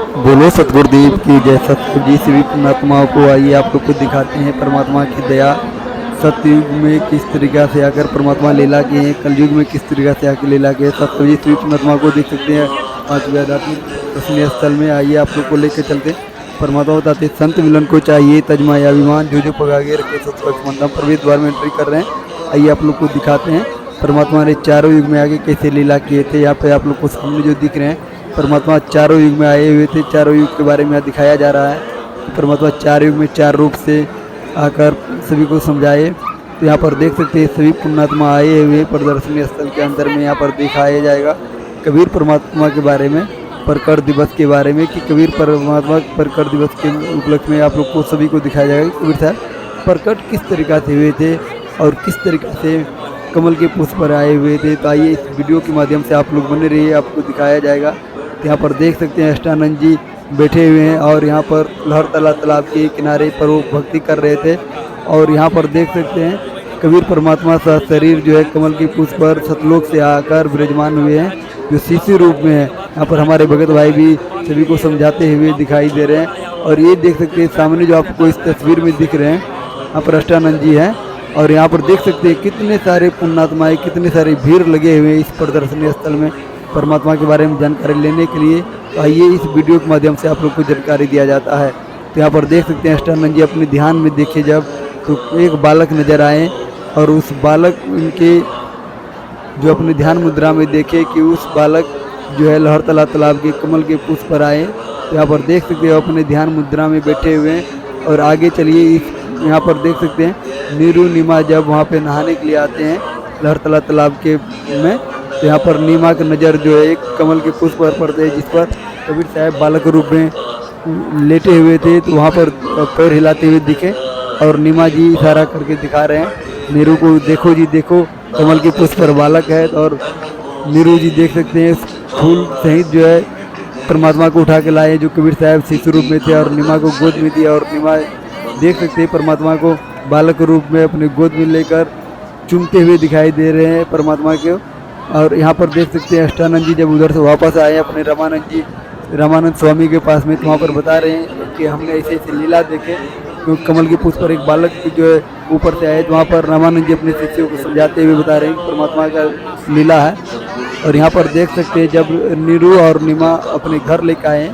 बोलो सतगुरुदेव की जय। सतगुरु जी सभी पुण्यात्माओं को आइए आप लोग को दिखाते हैं परमात्मा की दया। सतयुग में किस तरीक़ा से आकर परमात्मा लीला किए हैं, कलयुग में किस तरीक़ा से आकर लीला किए। सतगुरु जी सभी पुण्यात्माओं को देख सकते हैं पांचवें आध्यात्मिक दर्शनीय स्थल में। आइए आप लोग को लेकर चलते हैं। परमात्मा बताते संत मिलन को चाहिए तजमाया अभिमान, जो पगागे रखे सत्संग प्रवेश द्वार में एंट्री कर रहे हैं। आइए आप लोग को दिखाते हैं परमात्मा ने चारों युग में आगे कैसे लीला किए थे। यहाँ पे आप लोग को सामने जो दिख रहे हैं परमात्मा चारों युग में आए हुए थे। चारों युग के बारे में दिखाया जा रहा है। परमात्मा चार युग में चार रूप से आकर सभी को समझाए। तो यहाँ पर देख सकते हैं सभी पुण्यात्मा आए हुए प्रदर्शनी स्थल के अंदर में। यहाँ पर दिखाया जाएगा कबीर परमात्मा के बारे में, प्रकट दिवस के बारे में कि कबीर परमात्मा प्रकट दिवस के उपलक्ष्य में आप लोग को सभी को दिखाया जाएगा कबीर साहब प्रकट किस तरीक़ा से हुए थे और किस तरीक़ा से कमल के पुष्प पर आए हुए थे। तो आइए इस वीडियो के माध्यम से आप लोग बने रहिए, आपको दिखाया जाएगा। यहाँ पर देख सकते हैं अष्टानंद जी बैठे हुए हैं और यहाँ पर लहरतला तालाब के किनारे पर वो भक्ति कर रहे थे। और यहाँ पर देख सकते हैं कबीर परमात्मा का शरीर जो है कमल के पुष्प पर सतलोक से आकर विराजमान हुए हैं, जो शिशु रूप में है। यहाँ पर हमारे भगत भाई भी सभी को समझाते हुए दिखाई दे रहे हैं। और ये देख सकते हैं सामने जो आपको इस तस्वीर में दिख रहे हैं, यहाँ पर अष्टानंद जी हैं। और यहाँ पर देख सकते हैं कितने सारे पुण्यात्माएँ, कितने सारे भीड़ लगे हुए हैं इस प्रदर्शनी स्थल में परमात्मा के बारे में जानकारी लेने के लिए। तो आइए इस वीडियो के माध्यम से आप लोग को जानकारी दिया जाता है। तो यहाँ पर देख सकते हैं अष्टानंद जी अपने ध्यान में देखे जब तो एक बालक नजर आए और उस बालक उनके जो अपने ध्यान मुद्रा में देखे कि उस बालक जो है लहरतला तालाब के कमल के पुष्प पर आए। तो यहाँ पर देख सकते हैं अपने ध्यान मुद्रा में बैठे हुए हैं। और आगे चलिए इस यहाँ पर देख सकते हैं नीरू नीमा जब वहाँ पे नहाने के लिए आते हैं लहरतला तालाब के में। तो यहाँ पर नीमा की नज़र जो है एक कमल के पुष्प पर पड़ते हैं जिस पर कबीर साहब बालक रूप में लेटे हुए थे। तो वहाँ पर पैर हिलाते हुए दिखे और नीमा जी इशारा करके दिखा रहे हैं नीरू को, देखो जी देखो कमल के पुष्प पर बालक है। और नीरू जी देख सकते हैं फूल सहित जो है परमात्मा को उठा के लाए जो कबीर साहब शिशु रूप में थे और नीमा को गोद में दिया। और नीमा देख सकते हैं परमात्मा को बालक रूप में अपने गोद में लेकर चूमते हुए दिखाई दे रहे हैं परमात्मा के। और यहाँ पर देख सकते हैं अष्टानंद जी जब उधर से वापस आए अपने रामानंद स्वामी के पास में, तो वहाँ पर बता रहे हैं कि हमने ऐसे ऐसे लीला देखे। तो कमल के पुष्प पर एक बालक जो है ऊपर से आए, तो वहाँ पर रामानंद जी अपने शिष्यों को समझाते हुए बता रहे हैं कि परमात्मा का लीला है। और यहाँ पर देख सकते हैं जब नीरू और नीमा अपने घर लेकर आए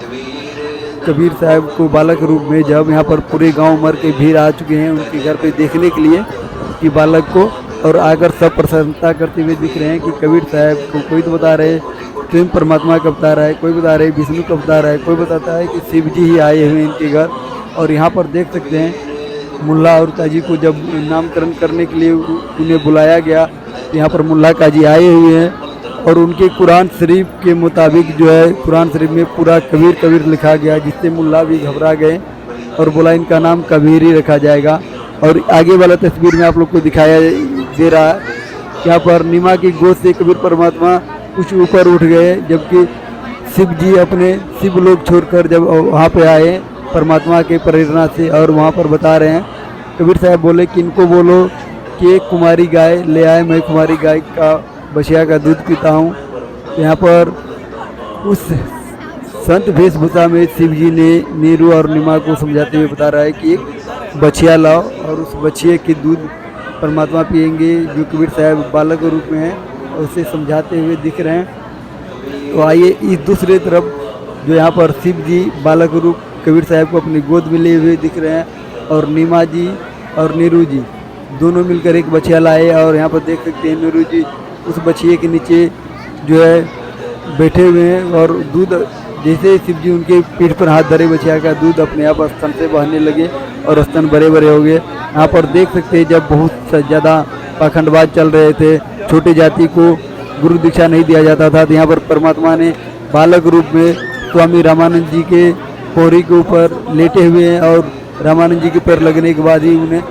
कबीर साहब को बालक रूप में, जब यहाँ पर पूरे गाँव मर के भीड़ आ चुके हैं उनके घर पर देखने के लिए कि बालक को, और आकर सब प्रसन्नता करते हुए दिख रहे हैं कि कबीर साहब को कोई तो बता रहे स्वयं परमात्मा का बता रहा है, कोई बता रहे विष्णु का बता रहा है, कोई बताता है कि शिव जी ही आए हुए हैं इनके घर। और यहाँ पर देख सकते हैं मुल्ला और काजी को जब नामकरण करने के लिए उन्हें बुलाया गया, तो यहाँ पर मुल्ला काजी आए हुए हैं और उनके कुरान शरीफ के मुताबिक जो है कुरान शरीफ में पूरा कबीर कबीर लिखा गया, जिससे मुल्ला भी घबरा गए और बोला इनका नाम कबीर ही रखा जाएगा। और आगे वाला तस्वीर में आप लोग को दिखाया दे रहा है, यहाँ पर नीमा की गोद से कबीर परमात्मा कुछ ऊपर उठ गए, जबकि शिव जी अपने शिव लोक छोड़कर जब वहाँ पे आए परमात्मा के प्रेरणा से। और वहाँ पर बता रहे हैं कबीर साहब बोले कि इनको बोलो कि एक कुमारी गाय ले आए, मैं कुमारी गाय का बछिया का दूध पीता हूँ। तो यहाँ पर उस संत वेशभूषा में शिव जी ने नीरू और नीमा को समझाते हुए बता रहा है कि एक बछिया लाओ और उस बछिए के दूध परमात्मा पिएंगे, जो कबीर साहब बालक रूप में है उसे समझाते हुए दिख रहे हैं। तो आइए इस दूसरे तरफ जो यहाँ पर शिव जी बालक रूप कबीर साहब को अपनी गोद में लिए हुए दिख रहे हैं और नीमा जी और नीरू जी दोनों मिलकर एक बछिया लाए। और यहाँ पर देख सकते हैं नीरू जी उस बछिए के नीचे जो है बैठे हुए हैं और दूध जैसे शिव जी उनके पीठ पर हाथ धरे बछिया का दूध अपने आप स्तन से बहने लगे और स्तन बड़े बड़े हो गए। यहाँ पर देख सकते हैं जब बहुत ज़्यादा पाखंडवाद चल रहे थे, छोटी जाति को गुरु दीक्षा नहीं दिया जाता था, तो यहाँ पर परमात्मा ने बालक रूप में स्वामी रामानंद जी के पौरी के ऊपर लेटे हुए हैं। और रामानंद जी के पैर लगने के बाद ही उन्हें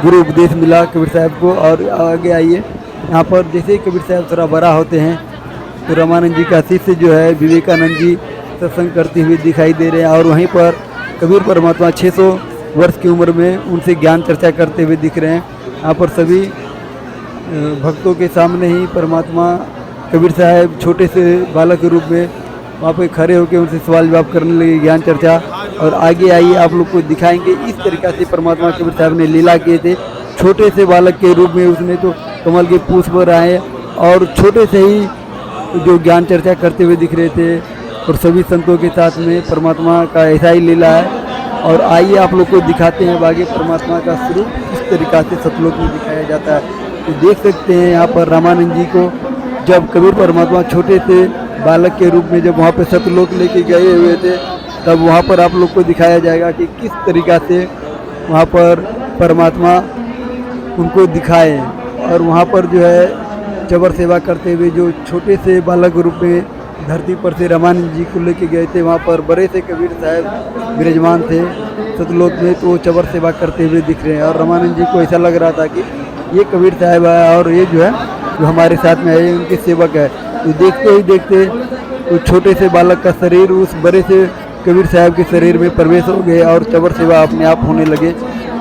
गुरु उपदेश मिला कबीर साहब को। और आगे आइए यहाँ पर जैसे कबीर साहब थोड़ा बड़ा होते हैं तो रामानंद जी का शिष्य जो है विवेकानंद जी सत्संग करते हुए दिखाई दे रहे हैं। और वहीं पर कबीर परमात्मा 600 वर्ष की उम्र में उनसे ज्ञान चर्चा करते हुए दिख रहे हैं। यहाँ पर सभी भक्तों के सामने ही परमात्मा कबीर साहब छोटे से बालक के रूप में वहाँ पे खड़े होकर उनसे सवाल जवाब करने लगे, ज्ञान चर्चा। और आगे आइए आप लोग को दिखाएंगे इस तरीक़ा से परमात्मा कबीर साहब ने लीला किए थे। छोटे से बालक के रूप में उसने तो कमल के पुष्प पर आए और छोटे से ही जो ज्ञान चर्चा करते हुए दिख रहे थे और सभी संतों के साथ में परमात्मा का ऐसा ही लीला है। और आइए आप लोग को दिखाते हैं आगे परमात्मा का स्वरूप किस तरीक़ा से सतलोक में दिखाया जाता है। तो देख सकते हैं यहाँ पर रामानंद जी को जब कबीर परमात्मा छोटे से बालक के रूप में जब वहाँ पे सतलोक लेके गए हुए थे, तब वहाँ पर आप लोग को दिखाया जाएगा कि किस तरीक़ा से वहाँ पर परमात्मा उनको दिखाए। और वहाँ पर जो है चबर सेवा करते हुए जो छोटे से बालक रूप में धरती पर से रामानंद जी को लेके गए थे, वहाँ पर बड़े से कबीर साहब विराजमान थे सतलोक में, तो वो चबर सेवा करते हुए दिख रहे हैं। और रामानंद जी को ऐसा लग रहा था कि ये कबीर साहब है और ये जो है जो हमारे साथ में है ये उनके सेवक है। तो देखते ही देखते तो छोटे से बालक का शरीर उस बड़े से कबीर साहब के शरीर में प्रवेश हो गए और चबर सेवा अपने आप होने लगे।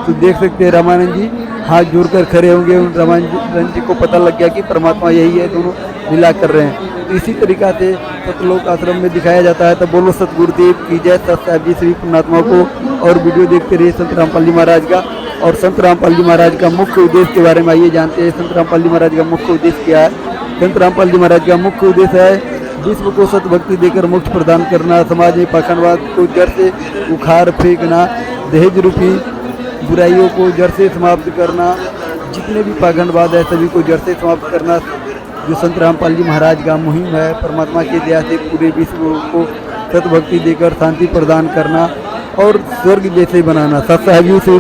तो देख सकते हैं रामानंद जी हाथ जोड़कर खड़े होंगे। रामानंद जी को पता लग गया कि परमात्मा यही है, दोनों लीला कर रहे हैं। तो इसी तरीक़ा से सतलोक आश्रम में दिखाया जाता है। तो बोलो सतगुरुदेव की जय, सत साहब जी सभी पुण्यात्माओं को। और वीडियो देखते रहिए संत रामपाल जी महाराज का। और संत रामपाल जी महाराज का मुख्य उद्देश्य के बारे में आइए जानते हैं। संत रामपाल जी महाराज का मुख्य उद्देश्य क्या है। संत रामपाल जी महाराज का मुख्य उद्देश्य है विश्व को सतभक्ति देकर मोक्ष प्रदान करना, समाज में पाखंडवाद को जड़ से उखाड़ फेंकना, दहेज रूपी बुराइयों को जड़ से समाप्त करना, जितने भी पाखंडवाद है सभी को जड़ से समाप्त करना जो संत रामपाल जी महाराज का मुहिम है। परमात्मा की दया से पूरे विश्व को सतभक्ति देकर शांति प्रदान करना और स्वर्ग जैसे बनाना। सत साहब जी से